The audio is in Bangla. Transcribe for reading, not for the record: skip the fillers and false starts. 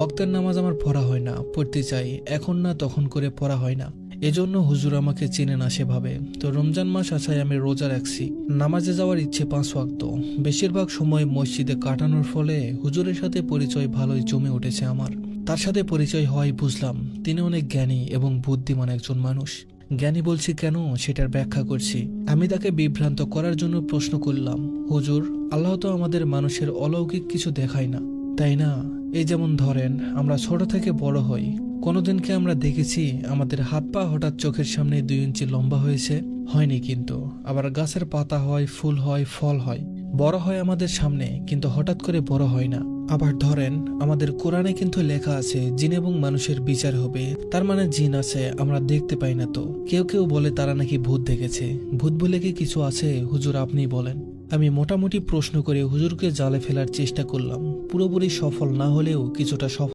ওয়াক্তের নামাজ আমার পড়া হয় না, পড়তে চাই, এখন না তখন করে পড়া হয় না। এজন্য হুজুর আমাকে চেনে না সেভাবে। তো রমজান মাস আসায় আমি রোজা রাখছি, নামাজে যাওয়ার ইচ্ছে 5 ওয়াক্ত। বেশিরভাগ সময় মসজিদে কাটানোর ফলে হুজুরের সাথে পরিচয় ভালোই জমে উঠেছে আমার। তার সাথে পরিচয় হয় বুঝলাম তিনি অনেক জ্ঞানী এবং বুদ্ধিমান একজন মানুষ। জ্ঞানী বলছি কেন সেটার ব্যাখ্যা করছি। আমি তাকে বিভ্রান্ত করার জন্য প্রশ্ন করলাম, হুজুর, আল্লাহ তো আমাদের মানুষের অলৌকিক কিছু দেখায় না, তাই না? এই যেমন ধরেন, আমরা ছোট থেকে বড় হই, কোনোদিনকে আমরা দেখেছি আমাদের হাত পা হঠাৎ চোখের সামনে 2 ইঞ্চি লম্বা হয়েছে? হয়নি। কিন্তু আবার গাছের পাতা হয়, ফুল হয়, ফল হয়, বড় হয় আমাদের সামনে, কিন্তু হঠাৎ করে বড় হয় না। আবার ধরেন, আমাদের কোরআনে কিন্তু লেখা আছে জিন এবং মানুষের বিচার হবে, তার মানে জিন আছে, আমরা দেখতে পাই না। তো কেউ কেউ বলে তারা নাকি ভূত দেখেছে। ভূত বলে কি কিছু আছে হুজুর, আপনি বলেন। আমি মোটামুটি প্রশ্ন করে হুজুরকে জালে ফেলার চেষ্টা করলাম, পুরোপুরি সফল না হলেও কিছুটা সফল